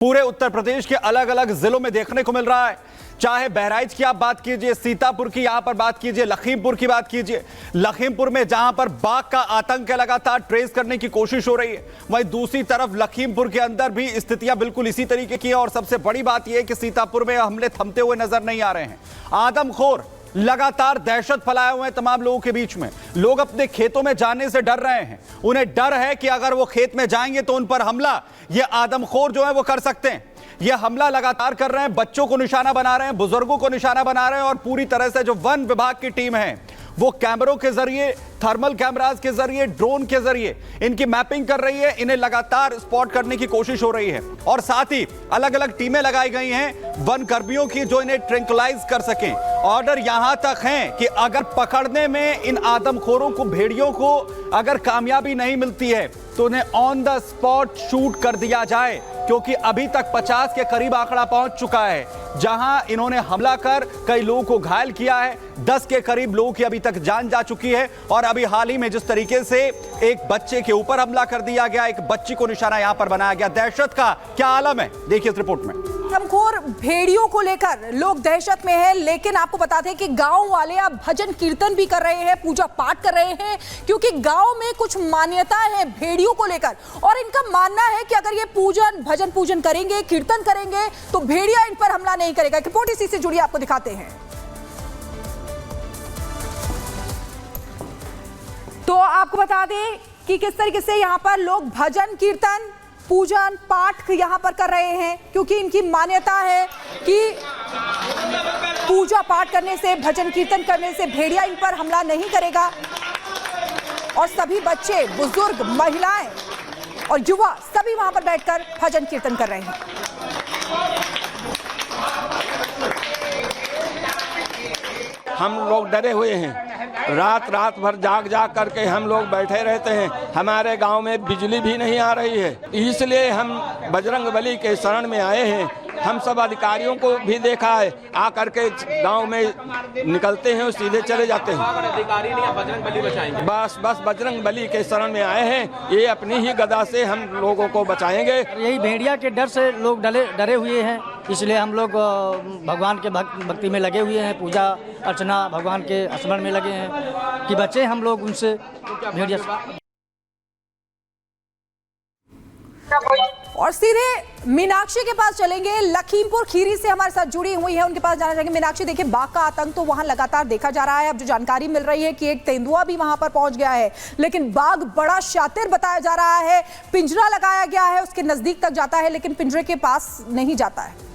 पूरे उत्तर प्रदेश के अलग अलग जिलों में देखने को मिल रहा है। चाहे बहराइच की आप बात कीजिए, सीतापुर की यहां पर बात कीजिए, लखीमपुर की बात कीजिए। लखीमपुर में जहां पर बाघ का आतंक है, लगातार ट्रेस करने की कोशिश हो रही है, वहीं दूसरी तरफ लखीमपुर के अंदर भी स्थितियां बिल्कुल इसी तरीके की है। और सबसे बड़ी बात यह है कि सीतापुर में हमले थमते हुए नजर नहीं आ रहे हैं। आदमखोर लगातार दहशत फैलाए हुए हैं तमाम लोगों के बीच में। लोग अपने खेतों में जाने से डर रहे हैं। उन्हें डर है कि अगर वो खेत में जाएंगे तो उन पर हमला ये आदमखोर जो है वो कर सकते हैं। ये हमला लगातार कर रहे हैं, बच्चों को निशाना बना रहे हैं, बुजुर्गों को निशाना बना रहे हैं। और पूरी तरह से जो वन विभाग की टीम है वो कैमरों के जरिए, थर्मल कैमरास के जरिए, ड्रोन के जरिए इनकी मैपिंग कर रही है। इन्हें लगातार स्पॉट करने की कोशिश हो रही है। और साथ ही अलग अलग टीमें लगाई गई हैं वन कर्मियों की, जो इन्हें ट्रैंक्विलाइज कर सकें। ऑर्डर यहां तक है कि अगर पकड़ने में इन आदमखोरों को, भेड़ियों को अगर कामयाबी नहीं मिलती है तो उन्हें ऑन द स्पॉट शूट कर दिया जाए, क्योंकि अभी तक 50 के करीब आंकड़ा पहुंच चुका है जहां इन्होंने हमला कर कई लोगों को घायल किया है। 10 के करीब लोगों की अभी तक जान जा चुकी है। और अभी हाल ही में जिस तरीके से एक बच्चे के ऊपर हमला कर दिया गया, एक बच्ची को निशाना यहां पर बनाया गया, दहशत का क्या आलम है देखिए इस रिपोर्ट में। आदमखोर भेड़ियों को लेकर लोग दहशत में हैं, लेकिन आपको बता दें कि गांव वाले अब भजन कीर्तन भी कर रहे हैं, पूजा पाठ कर रहे हैं, क्योंकि गांव में कुछ मान्यता है भेड़ियों को लेकर। और इनका मानना है कि अगर ये भजन पूजन करेंगे, कीर्तन करेंगे तो भेड़िया इन पर हमला नहीं करेगा। रिपोर्ट इसी से जुड़ी आपको दिखाते हैं। तो आपको बता दें कि किस तरीके से यहां पर लोग भजन कीर्तन, पूजन पाठ यहां पर कर रहे हैं, क्योंकि इनकी मान्यता है कि पूजा पाठ करने से, भजन कीर्तन करने से भेड़िया इन पर हमला नहीं करेगा। और सभी बच्चे, बुजुर्ग, महिलाएं और युवा सभी वहां पर बैठकर भजन कीर्तन कर रहे हैं। हम लोग डरे हुए हैं। रात भर जाग करके हम लोग बैठे रहते हैं। हमारे गांव में बिजली भी नहीं आ रही है, इसलिए हम बजरंगबली के शरण में आए हैं। हम सब अधिकारियों को भी देखा है, आकर के गांव में निकलते हैं और सीधे चले जाते हैं। अधिकारी नहीं, बजरंगबली बचाएंगे। बस बजरंगबली के शरण में आए हैं। ये अपनी ही गदा से हम लोगों को बचाएंगे। यही भेड़िया के डर से लोग डरे हुए हैं, इसलिए हम लोग भगवान के भक्ति में लगे हुए हैं, पूजा अर्चना भगवान के स्मरण में लगे हैं कि बचे हम लोग उनसे भेड़िया से। और सीधे मीनाक्षी के पास चलेंगे। लखीमपुर खीरी से हमारे साथ जुड़ी हुई है, उनके पास जाना चाहेंगे। मीनाक्षी, देखिए बाघ का आतंक तो वहां लगातार देखा जा रहा है। अब जो जानकारी मिल रही है कि एक तेंदुआ भी वहां पर पहुंच गया है, लेकिन बाघ बड़ा शातिर बताया जा रहा है। पिंजरा लगाया गया है, उसके नजदीक तक जाता है लेकिन पिंजरे के पास नहीं जाता है।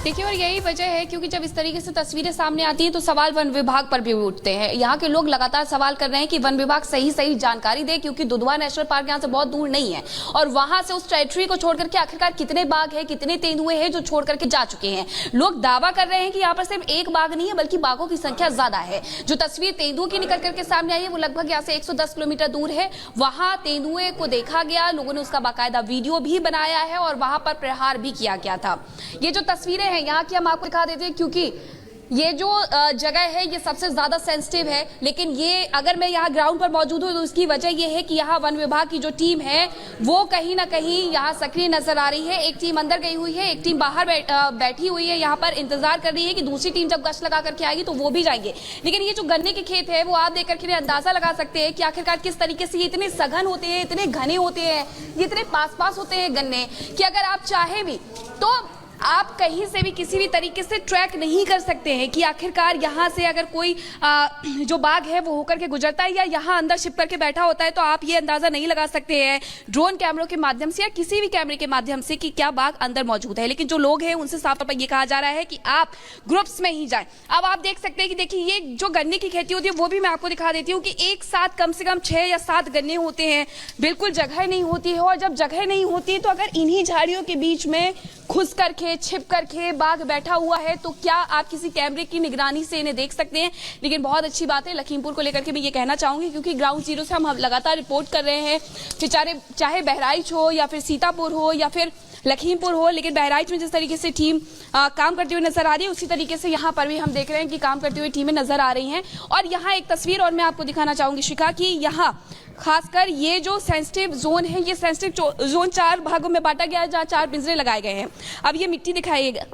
देखिए, और यही वजह है क्योंकि जब इस तरीके से तस्वीरें सामने आती हैं तो सवाल वन विभाग पर भी उठते हैं। यहाँ के लोग लगातार सवाल कर रहे हैं कि वन विभाग सही जानकारी दे, क्योंकि दुधवा नेशनल पार्क यहाँ से बहुत दूर नहीं है। और वहां से उस टेरिटरी को छोड़ करके आखिरकार कितने बाघ हैं, कितने तेंदुए हैं जो छोड़ करके जा चुके हैं। लोग दावा कर रहे हैं कि यहाँ पर सिर्फ एक बाघ नहीं है, बल्कि बाघों की संख्या ज्यादा है। जो तस्वीर तेंदुए की निकल करके सामने आई है वो लगभग यहाँ से 110 किलोमीटर दूर है। वहां तेंदुए को देखा गया, लोगों ने उसका बाकायदा वीडियो भी बनाया है और वहां पर प्रहार भी किया गया था। ये जो तस्वीरें हैं यहाँ की हम आपको दिखा देते हैं, क्योंकि ये जो जगह है ये सबसे ज्यादा सेंसिटिव है। लेकिन ये अगर मैं यहाँ ग्राउंड पर मौजूद हूँ तो उसकी वजह ये है कि यहाँ वन विभाग की जो टीम है वो कहीं ना कहीं यहाँ सक्रिय नजर आ रही है। एक टीम अंदर गई हुई है, एक टीम बाहर बैठी हुई है, यहाँ पर इंतजार कर रही है कि दूसरी टीम जब गश्त लगा करके आएगी तो वो भी जाएंगे। लेकिन ये जो गन्ने के खेत है वो आप देख करके अंदाजा लगा सकते हैं कि आखिरकार किस तरीके से ये इतने सघन होते हैं, इतने घने होते हैं, ये इतने पास होते हैं गन्ने कि अगर आप चाहे भी तो आप कहीं से भी किसी भी तरीके से ट्रैक नहीं कर सकते हैं कि आखिरकार यहाँ से अगर कोई जो बाघ है वो होकर के गुजरता है या यहाँ अंदर छिप करके बैठा होता है, तो आप ये अंदाजा नहीं लगा सकते हैं ड्रोन कैमरों के माध्यम से या किसी भी कैमरे के माध्यम से कि क्या बाघ अंदर मौजूद है। लेकिन जो लोग हैं उनसे साफ तौर पर ये कहा जा रहा है कि आप ग्रुप्स में ही जाएं। अब आप देख सकते हैं कि देखिए ये जो गन्ने की खेती होती है वो भी मैं आपको दिखा देती हूँ कि एक साथ कम से कम 6 या 7 गन्ने होते हैं, बिल्कुल जगह नहीं होती है। और जब जगह नहीं होती तो अगर इन्हीं झाड़ियों के बीच में घुस करके, छिप करके बाघ बैठा हुआ है तो क्या आप किसी कैमरे की निगरानी से इन्हें देख सकते हैं। लेकिन बहुत अच्छी बात है, लखीमपुर को लेकर के मैं ये कहना चाहूंगी, क्योंकि ग्राउंड जीरो से हम लगातार रिपोर्ट कर रहे हैं, चाहे बहराइच हो या फिर सीतापुर हो या फिर लखीमपुर हो, लेकिन बहराइच में जिस तरीके से टीम काम करती हुई नजर आ रही है, उसी तरीके से यहाँ पर भी हम देख रहे हैं कि काम करती हुई टीमें नजर आ रही हैं। और यहाँ एक तस्वीर और मैं आपको दिखाना चाहूंगी शिखा, कि यहाँ खासकर ये जो सेंसिटिव जोन है, ये सेंसिटिव जोन 4 भागों में बांटा गया है, जहाँ 4 पिंजरे लगाए गए हैं। अब ये मिट्टी दिखाइएगा,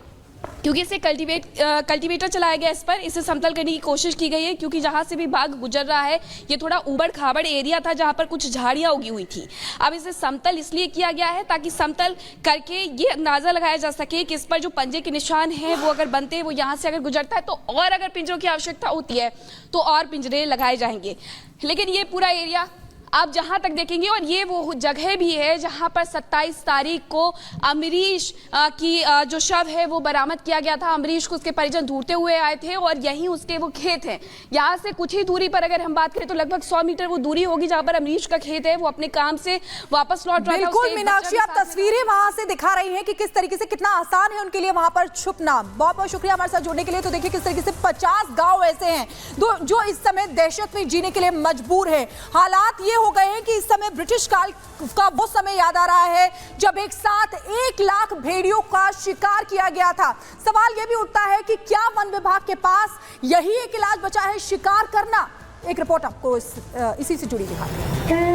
क्योंकि इसे कल्टीवेटर चलाया गया इस पर, इसे समतल करने की कोशिश की गई है, क्योंकि जहां से भी बाघ गुजर रहा है ये थोड़ा उबड़ खाबड़ एरिया था जहां पर कुछ झाड़ियां उगी हुई थी। अब इसे समतल इसलिए किया गया है ताकि समतल करके ये अंदाजा लगाया जा सके कि इस पर जो पंजे के निशान हैं वो अगर बनते हैं, वो यहाँ से अगर गुजरता है तो और अगर पिंजरों की आवश्यकता होती है तो और पिंजरे लगाए जाएंगे। लेकिन ये पूरा एरिया आप जहां तक देखेंगे, और ये वो जगह भी है जहां पर 27 तारीख को अमरीश की जो शव है वो बरामद किया गया था। अमरीश को उसके परिजन ढूंढते हुए आए थे और यहीं उसके वो खेत हैं। यहाँ से कुछ ही दूरी पर अगर हम बात करें तो लगभग 100 मीटर वो दूरी होगी जहां पर अमरीश का खेत है। वो अपने काम से वापस लौट रहा था। बिल्कुल मीनाक्षी, आप तस्वीरें वहां से दिखा रही हैं कि किस तरीके से कितना आसान है उनके लिए वहां पर छुपना। बहुत बहुत शुक्रिया हमारे साथ जुड़ने के लिए। तो देखिए किस तरीके से 50 गाँव ऐसे हैं जो इस समय दहशत में जीने के लिए मजबूर है। हालात ये हो गए हैं कि इस समय ब्रिटिश काल का वो समय याद आ रहा है जब एक साथ 1 लाख भेड़ियों का शिकार किया गया था। सवाल यह भी उठता है कि क्या वन विभाग के पास यही एक इलाज बचा है, शिकार करना। एक रिपोर्ट आपको इसी से जुड़ी दिखाते हैं।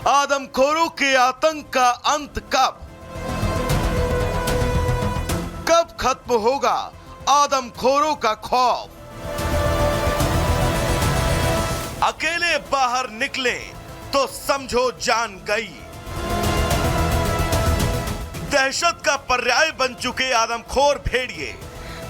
आदमखोरों के आतंक का अंत कब खत्म होगा आदमखोरों का खौफ? अकेले बाहर निकले तो समझो जान गई। दहशत का पर्याय बन चुके आदमखोर भेड़िए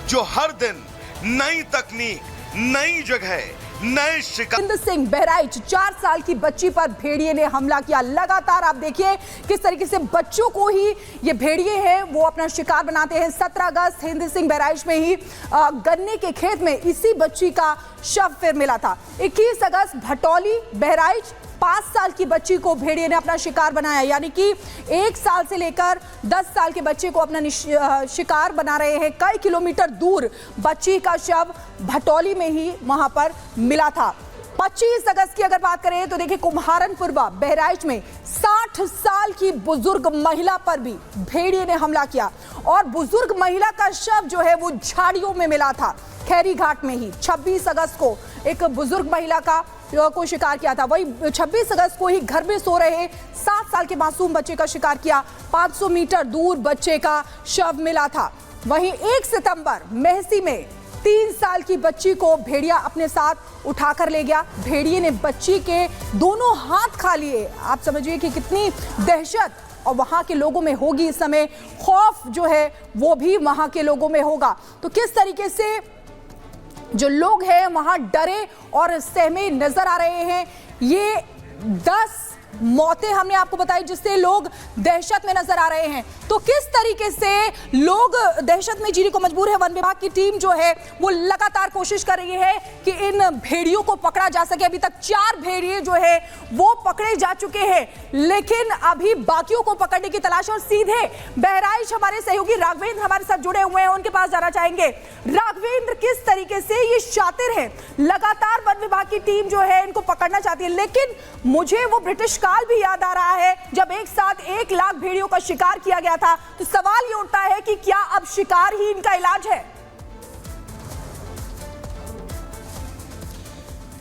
जो हर दिन नई तकनीक, नई जगह, नए शिकार। हिंद सिंह बहराइच 4 साल की बच्ची पर भेड़िए ने हमला किया। लगातार आप देखिए किस तरीके से बच्चों को ही ये भेड़िए हैं वो अपना शिकार बनाते हैं। 17 अगस्त हिंद सिंह बहराइच में ही गन्ने के खेत में इसी बच्ची का शव फिर मिला था। 21 अगस्त भटौली बहराइच 5 साल की बच्ची को भेड़िए ने अपना शिकार बनाया। यानी कि 1 साल से लेकर 10 साल के बच्चे को अपना शिकार बना रहे हैं। कई किलोमीटर दूर बच्ची का शव भटौली में ही वहां पर मिला था। 25 अगस्त की अगर बात करें तो देखिए कुम्हारनपुर बहराइच में 60 साल की बुजुर्ग महिला पर भी भेड़िए ने हमला किया और बुजुर्ग महिला का शव जो है वो झाड़ियों में मिला था खैरी घाट में ही। 26 अगस्त को एक बुजुर्ग महिला को शिकार किया था। वही 26 अगस्त को ही घर में सो रहे 7 साल के मासूम बच्चे का शिकार किया। 500 मीटर दूर बच्चे का शव मिला था। वहीं 1 सितंबर मेहसी में 3 साल की बच्ची को भेड़िया अपने साथ उठाकर ले गया। भेड़िए ने बच्ची के दोनों हाथ खा लिए। आप समझिए कि कितनी दहशत और वहां के लोगों में होगी इस समय, खौफ जो है वो भी वहां के लोगों में होगा। तो किस तरीके से जो लोग हैं वहां डरे और सहमे नजर आ रहे हैं। ये 10 मौतें हमने आपको बताई जिससे लोग दहशत में नजर आ रहे हैं। तो किस तरीके से लोग दहशत में जीने को मजबूर है। वन विभाग की टीम जो है वो लगातार कोशिश कर रही है कि इन भेड़ियों को पकड़ा जा सके। अभी तक 4 भेड़िए जो है वो पकड़े जा चुके हैं, लेकिन अभी बाकियों को पकड़ने की तलाश। और सीधे बहराइच हमारे सहयोगी राघवेंद्र हमारे साथ जुड़े हुए हैं, उनके पास जाना चाहेंगे। राघवेंद्र, किस तरीके से ये शातिर है, लगातार वन विभाग की टीम जो है इनको पकड़ना चाहती है, लेकिन मुझे वो ब्रिटिश काल भी याद आ रहा है जब एक साथ 1 लाख भेड़ियों का शिकार किया गया था। तो सवाल ये उठता है कि क्या अब शिकार ही इनका इलाज है?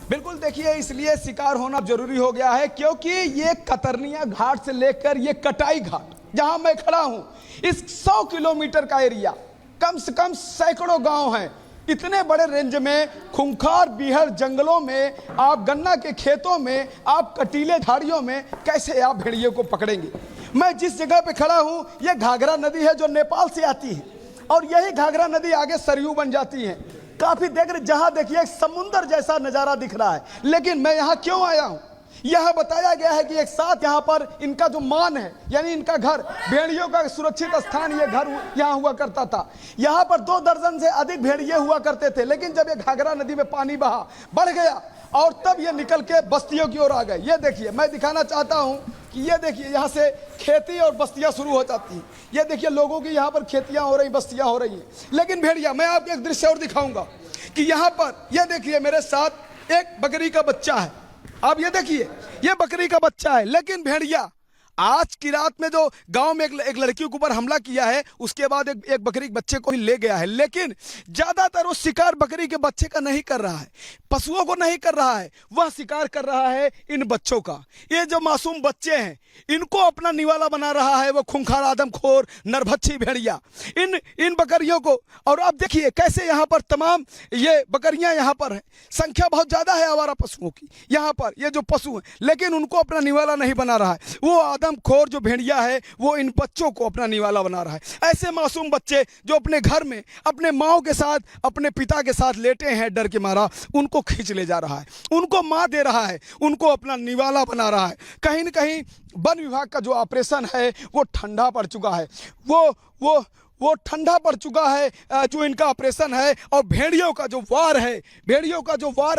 बिल्कुल, देखिए इसलिए शिकार होना जरूरी हो गया है क्योंकि ये कतरनिया घाट से लेकर ये कटाई घाट जहां मैं खड़ा हूं, इस 100 किलोमीटर का एरिया, कम से कम सैकड़ों गांव हैं। इतने बड़े रेंज में, खूंखार बीहड़ जंगलों में, आप गन्ना के खेतों में, आप कटीले झाड़ियों में कैसे आप भेड़ियों को पकड़ेंगे। मैं जिस जगह पे खड़ा हूँ ये घाघरा नदी है जो नेपाल से आती है और यही घाघरा नदी आगे सरयू बन जाती है। काफी देर जहाँ देखिए एक समुंदर जैसा नज़ारा दिख रहा है। लेकिन मैं यहाँ क्यों आया हूँ, यह बताया गया है कि एक साथ यहाँ पर इनका जो मान है, यानी इनका घर, भेड़ियों का सुरक्षित स्थान ये घर यहाँ हुआ करता था। यहाँ पर 2 दर्जन से अधिक भेड़िए हुआ करते थे, लेकिन जब ये घाघरा नदी में पानी बहा बढ़ गया और तब ये निकल के बस्तियों की ओर आ गए। ये देखिए, मैं दिखाना चाहता हूँ कि ये देखिए, यहाँ से खेती और बस्तियाँ शुरू हो जाती हैं। ये देखिए, लोगों की यहाँ पर खेतियाँ हो रही, बस्तियाँ हो रही हैं। लेकिन भेड़िया, मैं आपको एक दृश्य और दिखाऊंगा कि यहाँ पर ये देखिए, मेरे साथ एक बकरी का बच्चा है। आप ये देखिए, ये बकरी का बच्चा है, लेकिन भेड़िया आज की रात में जो गांव में एक लड़की के ऊपर हमला किया है, उसके बाद एक बकरी के बच्चे को ही ले गया है। लेकिन ज्यादातर वो शिकार बकरी के बच्चे का नहीं कर रहा है, पशुओं को नहीं कर रहा है, वह शिकार कर रहा है इन बच्चों का। ये जो मासूम बच्चे हैं, इनको अपना निवाला बना रहा है वो खूंखार, आदमखोर, नरभक्षी भेड़िया इन बकरियों को। और आप देखिए कैसे यहाँ पर तमाम ये बकरियां यहाँ पर हैं, संख्या बहुत ज्यादा है आवारा पशुओं की यहाँ पर, ये जो पशु हैं, लेकिन उनको अपना निवाला नहीं बना रहा है। वो आदमखोर जो भेड़िया है वो इन बच्चों को अपना निवाला बना रहा है। ऐसे मासूम बच्चे जो अपने घर में अपने माओ के साथ, अपने पिता के साथ लेटे हैं डर के मारा, उनको खींच ले जा रहा है, उनको मार दे रहा है, उनको अपना निवाला बना रहा है। कहीं न कहीं वन विभाग का जो ऑपरेशन है वो ठंडा पड़ चुका है, वो ठंडा पड़ चुका है जो इनका ऑपरेशन है। और भेड़ियों का जो वार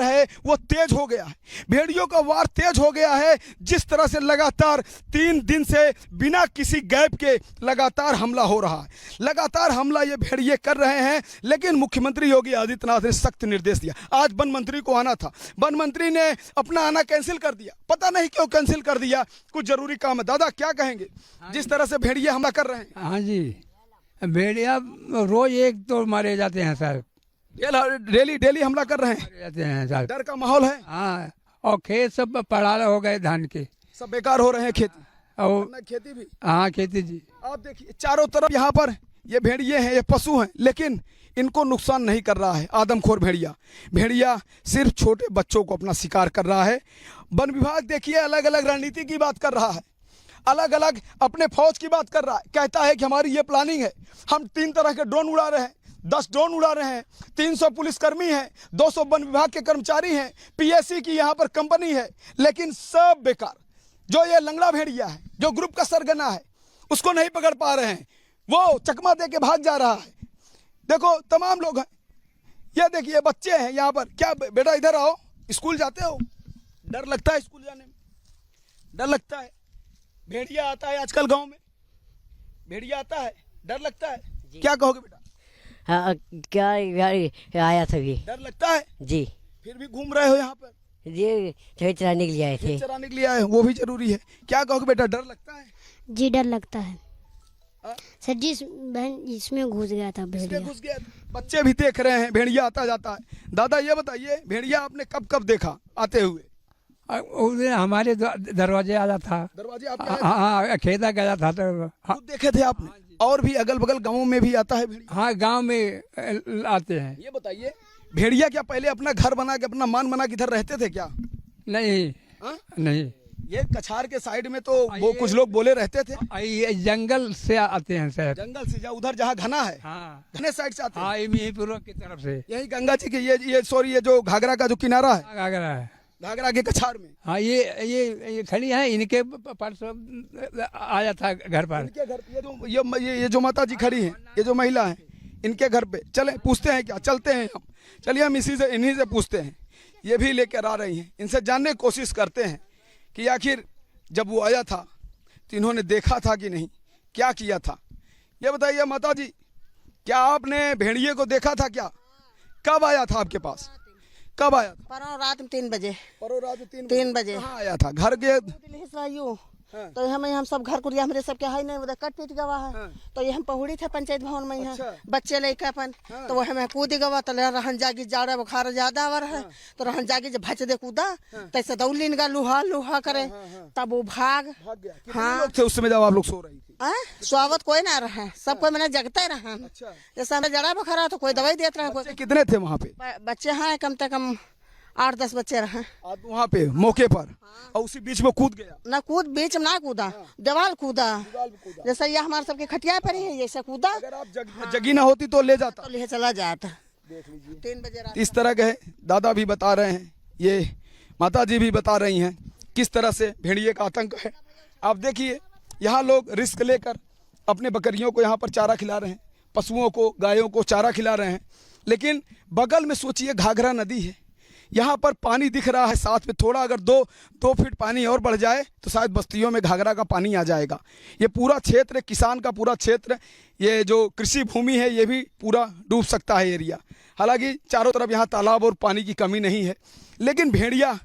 है वो तेज हो गया है, भेड़ियों का वार तेज हो गया है। जिस तरह से लगातार 3 दिन से बिना किसी गैप के लगातार हमला हो रहा है, लगातार हमला ये भेड़िए कर रहे हैं। लेकिन मुख्यमंत्री योगी आदित्यनाथ ने सख्त निर्देश दिया। आज वन मंत्री को आना था, वन मंत्री ने अपना आना कैंसिल कर दिया, पता नहीं क्यों कैंसिल कर दिया, कुछ जरूरी काम है। दादा क्या कहेंगे जिस तरह से भेड़िए हमला कर रहे हैं? हाँ जी, भेड़िया रोज एक तो मारे जाते हैं सर, डेली हमला कर रहे हैं, मारे जाते हैं सर। डर का माहौल है। हाँ, और खेत सब पड़ाल हो गए, धान के सब बेकार हो रहे हैं, खेती और खेती भी। हाँ, खेती जी। आप देखिए चारों तरफ यहाँ पर ये भेड़िए हैं, ये पशु हैं, लेकिन इनको नुकसान नहीं कर रहा है आदमखोर भेड़िया सिर्फ छोटे बच्चों को अपना शिकार कर रहा है। वन विभाग देखिए अलग अलग रणनीति की बात कर रहा है, अलग अलग अपने फौज की बात कर रहा है। कहता है कि हमारी ये प्लानिंग है, हम 3 तरह के ड्रोन उड़ा रहे हैं, 10 ड्रोन उड़ा रहे हैं, 300 पुलिसकर्मी हैं, 200 वन विभाग के कर्मचारी हैं, पीएससी की यहाँ पर कंपनी है, लेकिन सब बेकार। जो ये लंगड़ा भेड़िया है, जो ग्रुप का सरगना है, उसको नहीं पकड़ पा रहे हैं, वो चकमा दे के भाग जा रहा है। देखो तमाम लोग हैं, ये देखिए बच्चे हैं यहाँ पर। क्या बेटा इधर आओ, स्कूल जाते हो? डर लगता है स्कूल जाने में, डर लगता है। भेड़िया आता है आजकल गांव में, भेड़िया आता है, डर लगता है। क्या कहोगे बेटा? हाँ, क्या आया था ये, डर लगता है जी। फिर भी घूम रहे हो यहाँ पर? ये चराने के लिए आए थे। चराने के लिए आए, वो भी जरूरी है। क्या कहोगे बेटा, डर लगता है? जी डर लगता है हाँ? सर जी, बहन इसमें घुस गया था भेड़िया। घुस गया, बच्चे भी देख रहे हैं भेड़िया आता जाता है। दादा ये बताइए, भेड़िया आपने कब कब देखा आते हुए? उस दिन हमारे दरवाजे आया था, दरवाजे आपके आए थे? हाँ, खेता गया था तो खुद देखे थे आपने? और भी अगल बगल गाँव में भी आता है भेड़िया? हाँ, गांव में आते हैं। ये बताइए, भेड़िया क्या पहले अपना घर बना के, अपना मान बना के इधर रहते थे क्या? नहीं। हाँ? नहीं, ये कछार के साइड में तो वो कुछ लोग बोले रहते थे। ये जंगल से आते हैं सर। जंगल से, उधर जहाँ घना है, हाँ, घने साइड से आते हैं। हाँ, यहीं की तरफ से, यही गंगा जी के ये जो घाघरा का जो किनारा है, घाघरा के कछार में। हाँ, ये खड़ी है, इनके परसों आया था घर पर। इनके घर ये जो माता जी खड़ी हैं, ये जो महिला है, इनके घर पे चले पूछते हैं क्या? चलते हैं हम, चलिए हम इन्हीं से पूछते हैं। ये भी लेकर आ रही हैं, इनसे जानने की कोशिश करते हैं कि आखिर जब वो आया था तो इन्होंने देखा था कि नहीं, क्या किया था। ये बताइए माता जी, क्या आपने भेड़िए को देखा था क्या? कब आया था आपके पास, कब आया था? परो रात में 3 बजे। परो रात में 3 बजे कहाँ आया था? घर के हाँ। तो हम सब घर कुरिया हमारे सब के है नहीं, उधर कट पीट गवा है। हाँ। तो ये हम पहुड़ी थे पंचायत भवन में। अच्छा। बच्चे लेके अपन। हाँ। तो वो हमें कूद गवा, तो रहन जागी जाड़ा बुखार ज्यादा आवर है। हाँ। तो रहन जागी जब भच दे कूदा। हाँ। तैसे दौली इनका लुहा करे। हाँ। तब वो भाग गया। हाँ लोग थे उस समय जब आप लोग सो रही थी? स्वागत कोई ना रहे, सब कोई मैंने जगते रहे। अच्छा। जैसे हमें जड़ा बुखार है तो कोई दवाई देते रहे। कितने थे वहाँ पे बच्चे? हाँ, कम से कम 8-10 बच्चे रहे। आप वहाँ पे मौके पर? हाँ। और उसी बीच में कूद गया? ना कूद, बीच में ना कूदा। हाँ। दीवार कूदा। जैसे ये हमारे सबके खटिया पर है, जैसे कूदा। अगर आप जगी ना होती तो ले जाता? तो ले चला जाता। देख लीजिए 3 बजे रात। इस तरह के दादा भी बता रहे हैं, ये माता जी भी बता रही हैं किस तरह से भेड़िए का आतंक है। आप देखिए यहाँ लोग रिस्क लेकर अपने बकरियों को यहाँ पर चारा खिला रहे हैं, पशुओं को, गायों को चारा खिला रहे हैं। लेकिन बगल में सोचिए घाघरा नदी है, यहाँ पर पानी दिख रहा है, साथ में थोड़ा अगर दो फीट पानी और बढ़ जाए तो शायद बस्तियों में घाघरा का पानी आ जाएगा। ये पूरा क्षेत्र, किसान का पूरा क्षेत्र, ये जो कृषि भूमि है ये भी पूरा डूब सकता है एरिया। हालांकि चारों तरफ यहाँ तालाब और पानी की कमी नहीं है, लेकिन भेड़िया